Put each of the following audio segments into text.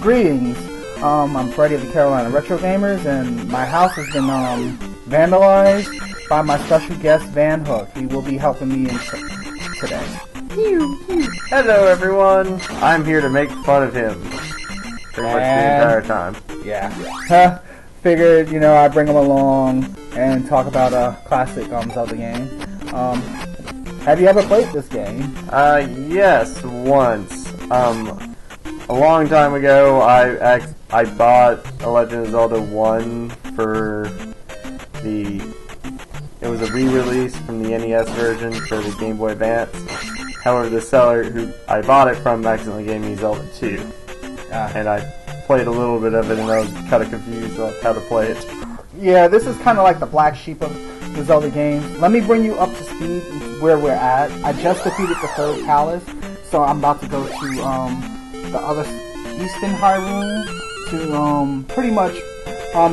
Greetings. I'm Freddie of the Carolina Retro Gamers, and my house has been vandalized by my special guest Van Hook. He will be helping me today. Hello everyone, I'm here to make fun of him pretty much the entire time. Yeah. Figured, I'd bring him along and talk about a classic Zelda game. Have you ever played this game? Yes, once. A long time ago, I bought A Legend of Zelda 1 for it was a re-release from the NES version for the Game Boy Advance. However, the seller who I bought it from accidentally gave me Zelda 2. And I played a little bit of it and I was kind of confused on how to play it. Yeah, this is kind of like the black sheep of the Zelda games. Let me bring you up to speed where we're at. I just defeated the 3rd palace, so I'm about to go to the other Eastern Hyrule to pretty much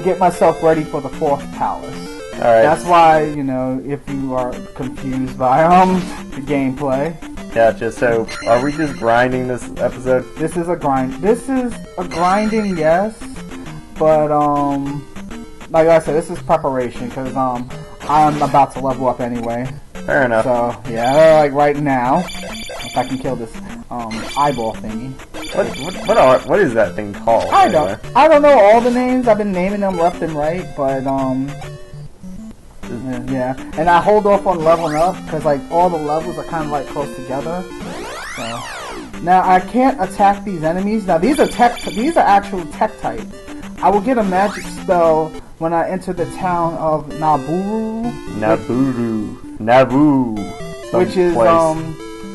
get myself ready for the 4th palace. Alright. That's why, if you are confused by the gameplay. Gotcha, so are we just grinding this episode? This is a grind. This is a grinding, yes, but like I said, this is preparation because I'm about to level up anyway. Fair enough. So yeah, like right now, if I can kill this eyeball thingy. What is that thing called? I don't know all the names. I've been naming them left and right, but yeah, and I hold off on leveling up because like all the levels are kind of like close together. So now I can't attack these enemies. Now these are actual tech types. I will get a magic spell when I enter the town of Naboo, which is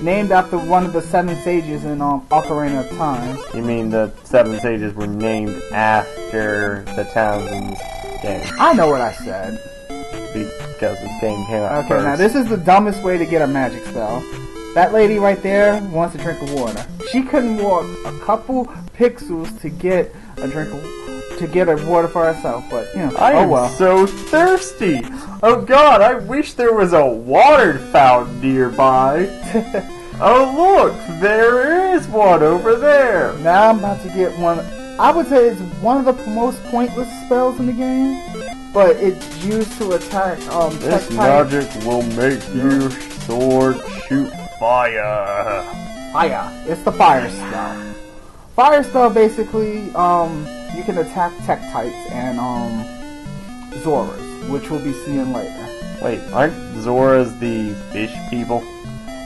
named after one of the 7 sages in Ocarina of Time. You mean the 7 sages were named after the towns in this game? I know what I said. Because this game came out Okay, first. now this is the dumbest way to get a magic spell. That lady right there wants a drink of water. She couldn't walk a couple pixels to get a drink of water for herself, but I am so thirsty. Oh God, I wish there was a water fountain nearby. Oh look, there is one over there. Now I'm about to get one. I would say it's one of the most pointless spells in the game, but it's used to attack this magic will make your sword shoot fire. Fire. It's the fire spell. Fire spell basically you can attack tech types and Zoras, which we'll be seeing later. Wait, aren't Zoras the fish people?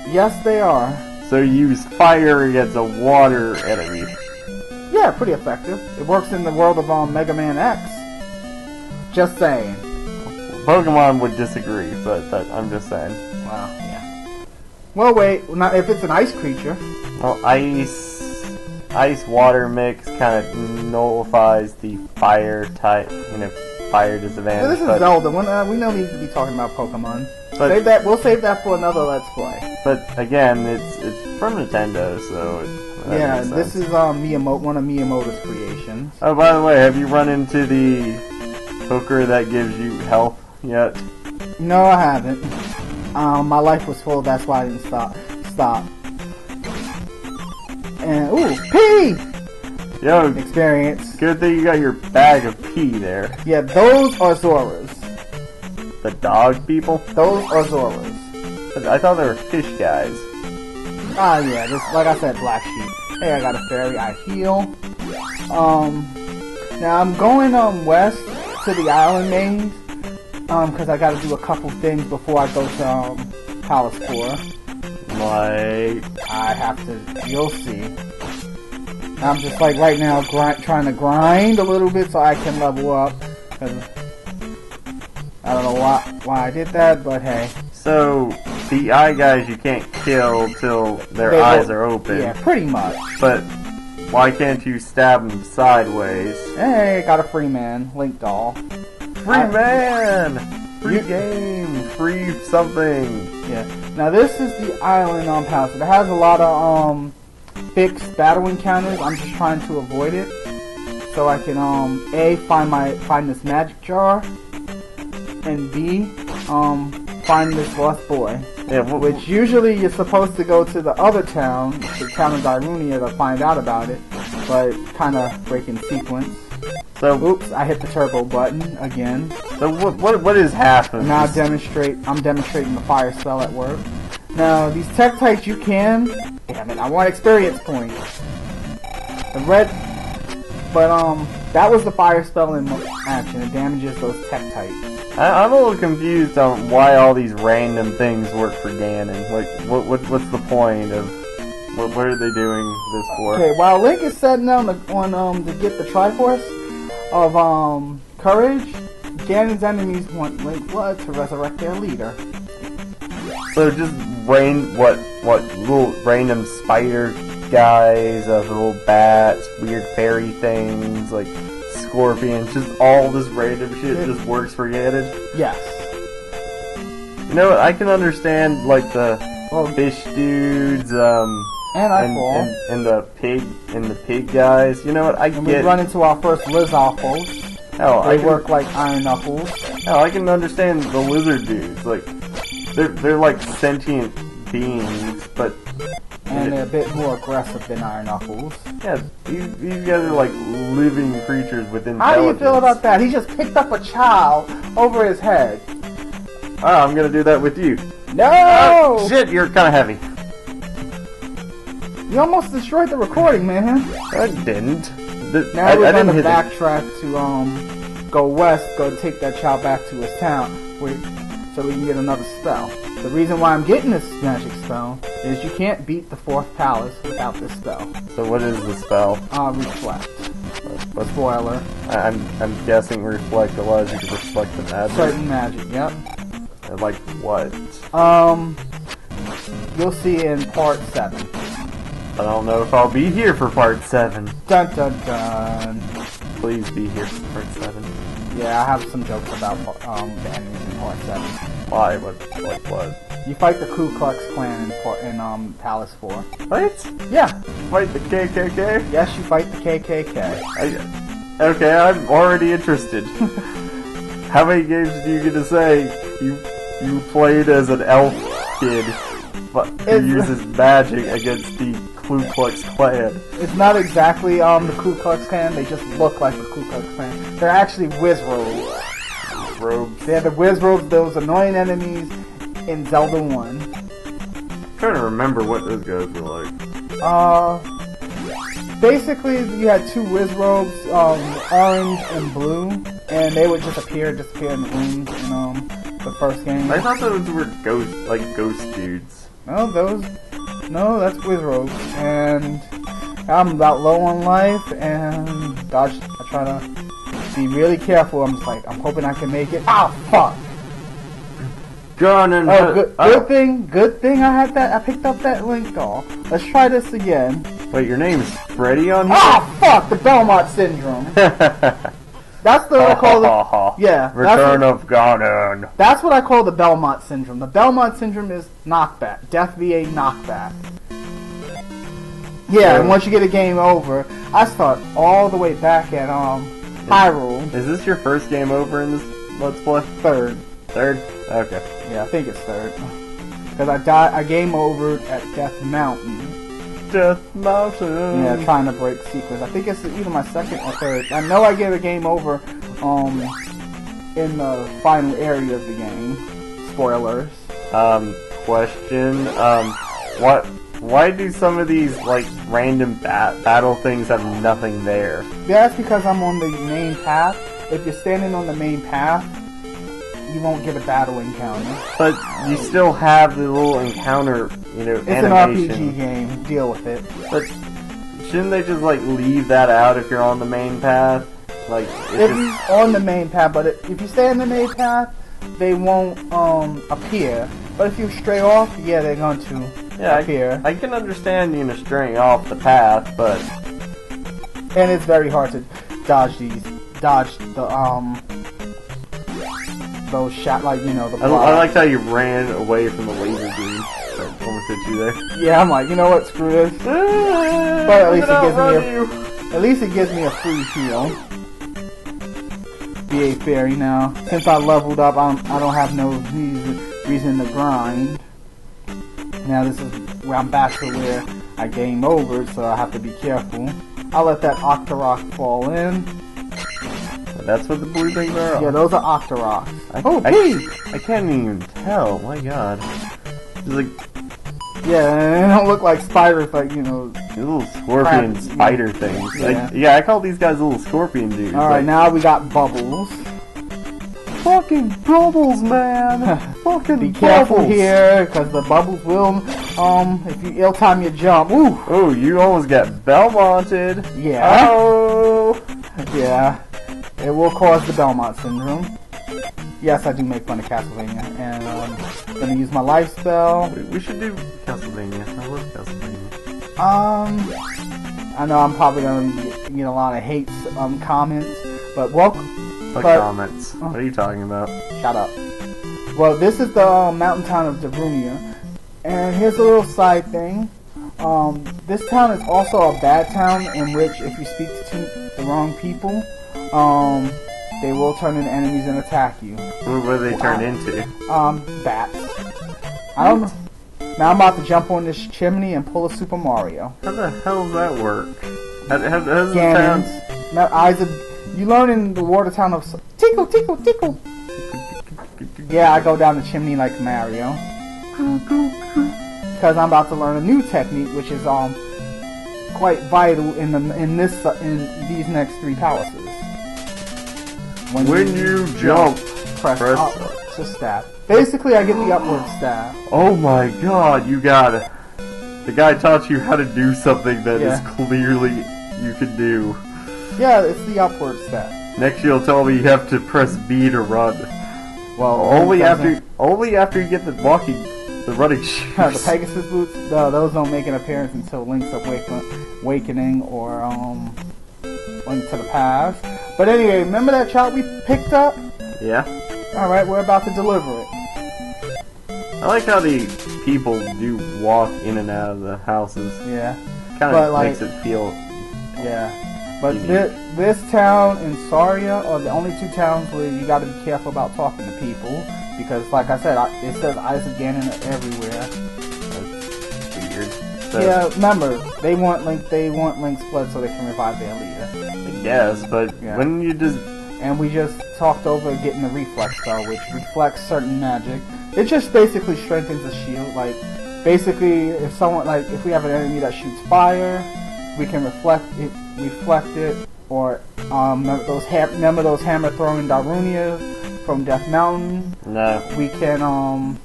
Yes, they are. So you use fire against a water enemy. Yeah, pretty effective. It works in the world of Mega Man X. Just saying. Pokemon would disagree, but I'm just saying. Wow, yeah. Well, wait, not if it's an ice creature. Well, ice-water mix kind of nullifies the fire type, fire disadvantage. Well, this is Zelda. We don't need to be talking about Pokemon. But we'll save that for another Let's Play. But again, it's from Nintendo, so yeah, this is one of Miyamoto's creations. Oh, by the way, have you run into the hooker that gives you health yet? No, I haven't. My life was full. That's why I didn't stop. And ooh, pee! Yo, experience. Good thing you got your bag of pee there. Yeah, those are Zoras. The dog people? Those are Zoras. I thought they were fish guys. Ah, yeah, just like I said, black sheep. Hey, I got a fairy. I heal. Now I'm going west to the island maze. Because I got to do a couple things before I go to Palace 4. Like, I have to. You'll see. I'm just like right now trying to grind a little bit so I can level up. I don't know why I did that, but hey. So the eye guys you can't kill till their eyes are open. Yeah, pretty much. But why can't you stab them sideways? Hey, got a free man, Link doll. Free man, free game, free something. Yeah. Now this is the island on Palace. It has a lot of fixed battle encounters. I'm just trying to avoid it so I can A, find this magic jar, and B, find this lost boy. Yeah, which usually you're supposed to go to the other town, the town of Darunia, to find out about it. but kind of breaking sequence. So, oops, I hit the turbo button again. So what is happening? Now I'm demonstrating the fire spell at work. Now these Tektites you can. Damn it! I want experience points. The red, but that was the fire spell in action. It damages those Tektites. I'm a little confused on why all these random things work for Ganon. Like, what's the point of what are they doing this for? Okay, while Link is setting down to get the Triforce of Courage, Ganon's enemies want Link Blood to resurrect their leader. So just what little random spider guys, little bats, weird fairy things, like scorpions, just all this random shit just works for Ganon? Yes. You know what, I can understand like the fish dudes, and the pig guys. You know what, I get. We run into our first Lizarfos. Hell, they work like Iron Knuckles. Hell, I can understand the lizard dudes. Like, they're like sentient beings, but and they're a bit more aggressive than Iron Knuckles. Yeah, these guys are like living creatures with intelligence. How do you feel about that? He just picked up a child over his head. Oh, I'm gonna do that with you. No! Shit, you're kind of heavy. You almost destroyed the recording, man. I didn't. Now we're going to backtrack to go west, go take that child back to his town, so we can get another spell. The reason why I'm getting this magic spell is you can't beat the 4th palace without this spell. So what is the spell? Reflect. Spoiler. I'm guessing reflect allows you to reflect the magic. Certain magic, yep. Like what? You'll see in part 7. I don't know if I'll be here for part 7. Dun dun dun. Please be here for part 7. Yeah, I have some jokes about the enemies in part 7. Why? What? You fight the Ku Klux Klan in Palace 4. What? Yeah. Fight the KKK? Yes, you fight the KKK. Okay, I'm already interested. How many games do you get to say you played as an elf kid who uses magic against the Ku Klux Klan? It's not exactly the Ku Klux Klan, they just look like the Ku Klux Klan. They're actually Wizrobes. They're the Wizrobes, those annoying enemies in Zelda 1. I'm trying to remember what those guys were like. Basically you had 2 Wizrobes, orange and blue, and they would just disappear in the rooms in the first game. I thought those were ghost dudes. No, that's Wizrobes, and I'm about low on life, and I try to be really careful. I'm just like, I'm hoping I can make it. Ah, fuck! Good thing I picked up that Link doll. Let's try this again. Wait, your name is Freddy on here? Ah, fuck! The Belmont Syndrome. That's what I call it. Yeah. Return of Ganon. That's what I call the Belmont Syndrome. The Belmont Syndrome is knockback. Death VA knockback. Yeah, and once you get a game over, I start all the way back at Hyrule. Is this your first game over in this Let's Play? Third. Third? Okay. Yeah, I think it's third. Because I game over at Death Mountain. Death Mountain. Yeah, trying to break sequence. I think it's either my second or third. I know I get a game over in the final area of the game. Spoilers. Question. Why do some of these like random battle things have nothing there? Yeah, that's because I'm on the main path. If you're standing on the main path, you won't get a battle encounter. But you still have the little encounter, It's animation. an RPG game. Deal with it. But shouldn't they just like leave that out if you're on the main path? Like if you're on the main path, but if you stay on the main path, they won't appear. But if you stray off, yeah, they're going to appear. I can understand straying off the path, but and it's very hard to dodge the those shot the I liked how you ran away from the laser beam. That almost hit you there. Yeah, I'm like, you know what, screw this. But at least it gives me a free heal. VA Fairy now. Since I leveled up, I don't have no reason to grind. Now this is where I'm back to where I game over, so I have to be careful. I'll let that Octorok fall in. That's what the blue things are? Yeah, those are Octoroks. I can't even tell. My god. It's like... Yeah, they don't look like spiders, like, you know... Little scorpion spider things. Yeah. I call these guys little scorpion dudes. Alright, now we got Bubbles. Fucking Bubbles, man! Fucking Be careful Bubbles. here, because the Bubbles will, if you ill-time your jump, ooh! Oh, you almost got Belmonted. Yeah. Oh! Yeah. It will cause the Belmont syndrome. Yes, I do make fun of Castlevania, and I'm gonna use my life spell. We should do Castlevania. I love Castlevania. I know I'm probably gonna get a lot of hate comments, but welcome. Comments? What are you talking about? Shut up. Well, this is the mountain town of Darunia, and here's a little side thing. This town is also a bad town in which if you speak to the wrong people, they will turn into enemies and attack you. What do they turn into? Bats. I don't know. Now I'm about to jump on this chimney and pull a Super Mario. How the hell does that work? How does the Ganons. Now, eyes of... You learn in the water town of... Tickle, tickle, tickle! Yeah, I go down the chimney like Mario. Because I'm about to learn a new technique, which is quite vital in these next 3 palaces. When you jump, press up to stab. Basically, I get the upward stab. Oh my god, you got it. The guy taught you how to do something that is clearly you can do. Yeah, it's the upward stab. Next you'll tell me you have to press B to run. Well, only after you get the running shoes. The Pegasus boots, those don't make an appearance until Link's Awakening or Link to the Past. But anyway, remember that child we picked up? Yeah. Alright, we're about to deliver it. I like how the people do walk in and out of the houses. Yeah. Kind of makes it feel... Yeah. But this town and Saria are the only 2 towns where you gotta be careful about talking to people. Because, like I said, it says Isaac Ganon everywhere. That's weird. So, yeah, remember, they want Link's blood so they can revive their leader. I guess, but when you just... And we just talked over getting the reflex spell, which reflects certain magic. It just basically strengthens the shield. Like, basically, if we have an enemy that shoots fire, we can reflect it, or remember those hammer throwing Darunia from Death Mountain? No. We can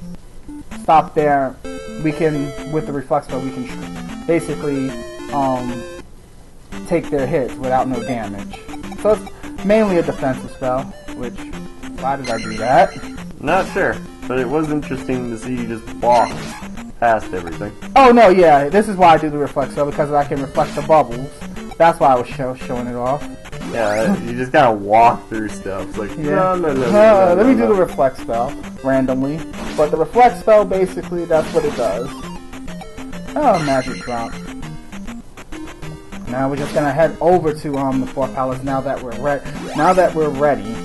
stop there. We can, with the reflex spell, we can basically take their hits without no damage. So it's mainly a defensive spell, which, why did I do that? Not sure, but it was interesting to see you just walk past everything. Oh no, yeah, this is why I do the reflex spell, because I can reflect the bubbles. That's why I was showing it off. Yeah, you just gotta walk through stuff. It's like, let me do the reflex spell randomly. But the reflex spell, basically, that's what it does. Oh, magic drop. Now we're just gonna head over to the 4th palace now that we're ready.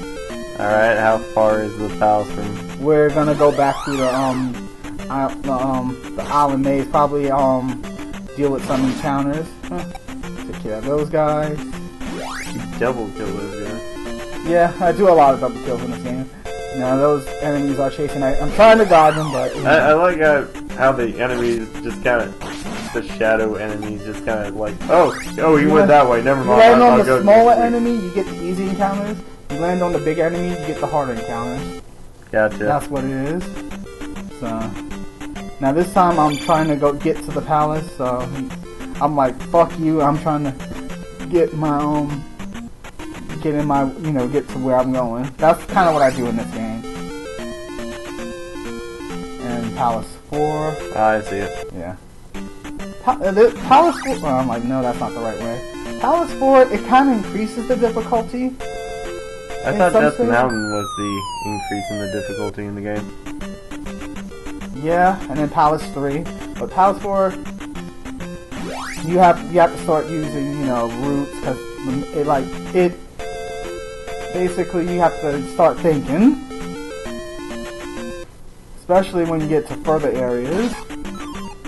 Alright, how far is the palace from? We're gonna go back through the island maze. Probably deal with some encounters. Take care of those guys. You double kill those guys. Yeah, I do a lot of double kills in this game. Now those enemies are chasing. I'm trying to dodge them, but I like how the enemies just kind of, the shadow enemies just kind of like, oh, he went that way. Never mind. You land on the smaller enemy, you get the easy encounters. You land on the big enemy, you get the harder encounters. Gotcha. That's what it is. So now this time I'm trying to go get to the palace. So I'm like, fuck you. I'm trying to get my get to where I'm going. That's kind of what I do in this game. And Palace 4. I see it. Yeah. Palace 4. Oh, I'm like, no, that's not the right way. Palace 4, it kind of increases the difficulty. I thought Death Mountain was the increase in the difficulty in the game. Yeah, and then Palace 3. But Palace 4, you have to start using, roots, because basically you have to start thinking. Especially when you get to further areas.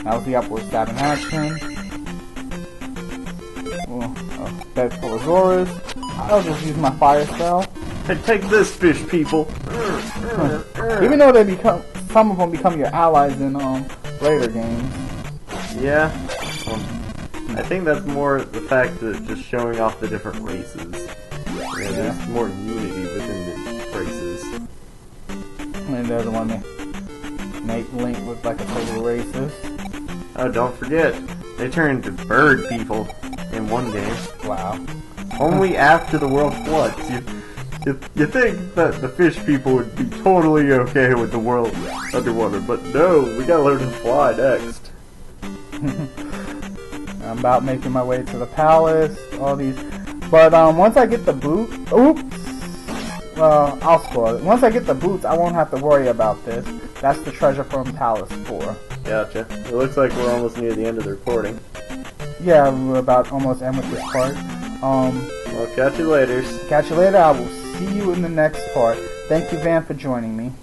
That was the upward stabbing action. Oh, Bedporosaurus. I'll just use my fire spell. Hey, take this, fish people. Even though some of them become your allies in later games. Yeah. I think that's more the fact that just showing off the different races. Yeah, there's more unity within the races. And there's the one that make Link look like a total racist. Oh, don't forget, they turn into bird people in one game. Wow. Only after the world floods. You think that the fish people would be totally okay with the world underwater, but no, we gotta learn to fly next. I'm about making my way to the palace, all these, but once I get the boot, oops, well, I'll spoil it. Once I get the boots, I won't have to worry about this. That's the treasure from Palace 4. Gotcha. It looks like we're almost near the end of the recording. Yeah, we're about almost end with this part. Well, catch you later. Catch you later. I will see you in the next part. Thank you, Van, for joining me.